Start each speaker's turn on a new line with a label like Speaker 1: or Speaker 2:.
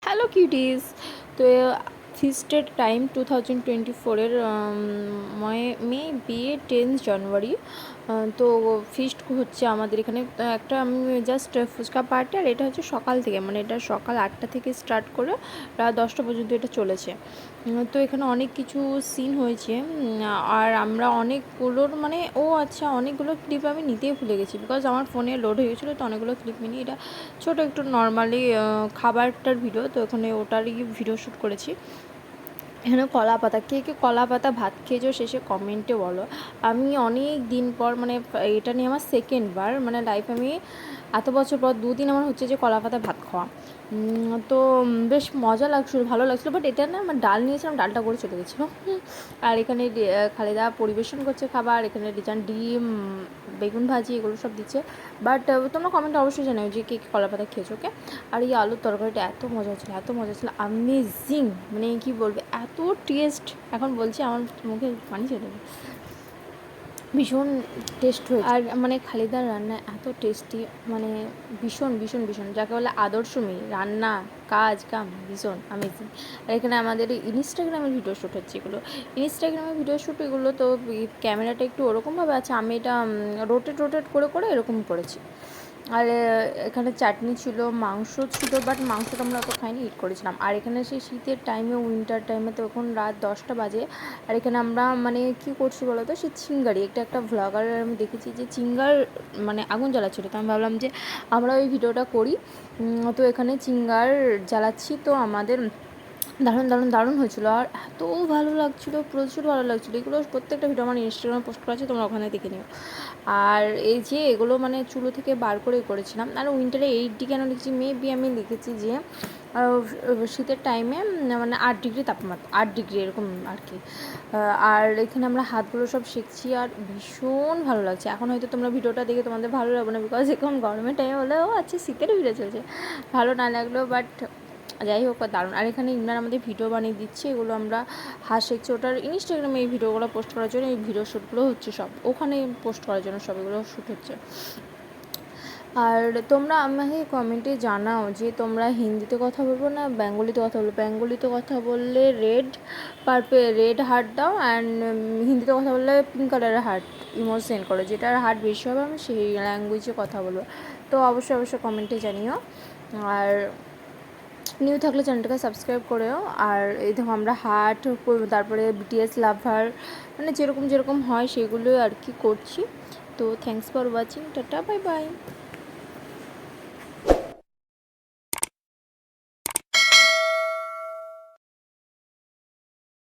Speaker 1: Hello cuties. তো ফিস্টের time 2024-এর মে বিয়ে 10 জানুয়ারি। তো ফিস্ট হচ্ছে আমাদের এখানে একটা আমি জাস্ট ফুচকা পার্টি, আর এটা হচ্ছে সকাল থেকে, মানে এটা সকাল 8টা থেকে স্টার্ট করে রাত 10টা পর্যন্ত এটা চলেছে। তো এখানে অনেক কিছু সিন হয়েছে, আর আমরা অনেকগুলোর মানে আচ্ছা অনেকগুলো ক্লিপ আমি নিতেই ভুলে গেছি, বিকজ আমার ফোনে লোড হয়ে গেছিলো, তো অনেকগুলো ক্লিপ নিই। এটা ছোটো একটু নর্মালি খাবারটার ভিডিও, তো এখানে ওটারই ভিডিও শ্যুট করেছি। এখানে কলা পাতা, কে কে কলা পাতা ভাত খেয়েছো শেষে কমেন্টে বলো। আমি অনেক দিন পর, মানে এটা নিয়ে আমার সেকেন্ড বার, মানে লাইফে আমি এত বছর পর 2 দিন আমার হচ্ছে যে কলা পাতা ভাত খাওয়া। তো বেশ মজা লাগছিলো, ভালো লাগছিলো, বাট এটা না আমার ডাল নিয়েছিলাম, ডালটা করে চলে গেছিলো। আর এখানে খালেদা পরিবেশন করছে খাবার, এখানে ডিম, বেগুন ভাজি এগুলো সব দিচ্ছে। বাট তোমরা কমেন্টে অবশ্যই জানাও যে কে কে কলা পাতা খেয়েছো, ওকে। আর এই আলুর তরকারিটা এত মজা ছিল, এত মজা ছিল, আমেজিং, মানে কি বলবে, এত টেস্ট। এখন বলছি আমার মুখে পানি চলে যাবে, ভীষণ টেস্ট হয়েছে। আর মানে খালিদার রান্না এত টেস্টি, মানে ভীষণ ভীষণ ভীষণ, যাকে বলে আদর্শ মেয়ে, রান্না কাজ কাম ভীষণ আমেজিং। আর এখানে আমাদের ইনস্টাগ্রামের ভিডিও শ্যুট হচ্ছে, এগুলো ইনস্টাগ্রামের ভিডিও শ্যুট, এগুলো তো ক্যামেরাটা একটু ওরকমভাবে আছে, আমি এটা রোটেট করে করে এরকম করেছি। আর এখানে চাটনি ছিল, মাংস ছিল, বাট মাংসটা আমরা অত খাইনি, হিট করেছিলাম। আর এখানে সেই শীতের টাইমে, উইন্টার টাইমে, তো এখন রাত 10টা বাজে। আর এখানে আমরা মানে কী করছি বলো তো, সেই চিঙ্গারি, একটা ভ্লগারের আমি দেখেছি যে চিঙ্গার মানে আগুন জ্বালাচ্ছিল, তো আমি ভাবলাম যে আমরা ওই ভিডিওটা করি। তো এখানে চিঙ্গার জ্বালাচ্ছি, তো আমাদের দারুণ হয়েছিলো, আর এত ভালো লাগছিলো, প্রচুর ভালো লাগছিলো। এগুলো প্রত্যেকটা ভিডিও আমার ইনস্টাগ্রামে পোস্ট করা আছে, তোমরা ওখানে দেখে নিও। আর এই যে এগুলো মানে চুলো থেকে বার করে করেছিলাম। আর উইন্টারে 8 কেন লিখেছি, মেবি আমি লিখেছি যে শীতের টাইমে মানে 8 ডিগ্রি তাপমাত্রা, 8 ডিগ্রি এরকম আর কি। আর এখানে আমরা হাতগুলো সব শিখছি, আর ভীষণ ভালো লাগছে। এখন হয়তো তোমরা ভিডিওটা দেখে তোমাদের ভালো লাগবে না, বিকজ এখন গরমের টাইমে হলেও আচ্ছা শীতের ভিডিও চলছে, ভালো না লাগলেও, বাট যাই হোক দারুণ। আর এখানে ইমরান আমাদের ভিডিও বানিয়ে দিচ্ছে, এগুলো আমরা হাত শিখছি, ওটার ইনস্টাগ্রামে এই ভিডিওগুলো পোস্ট করার জন্য, এই ভিডিও শ্যুটগুলো হচ্ছে সব ওখানে পোস্ট করার জন্য, সব এগুলো শ্যুট হচ্ছে। আর তোমরা আমাকে কমেন্টে জানাও যে তোমরা হিন্দিতে কথা বলবো না বেঙ্গলিতে কথা বলবো। বেঙ্গলিতে কথা বললে রেড হার্ট দাও, অ্যান্ড হিন্দিতে কথা বললে পিঙ্ক কালারের হার্ট ইমোজ সেন্ড করো, যেটার হার্ট বেশি হবে আমি সেই ল্যাঙ্গুয়েজে কথা বলবো। তো অবশ্যই কমেন্টে জানিও। আর নিউ থাকলে চ্যানেলটাকে সাবস্ক্রাইব করেও। আর এই দেখো আমরা হার্ট, তারপরে বিটিএস লাভার, মানে যেরকম হয় সেগুলো আর কি করছি। তো thanks for watching, tata, bye bye.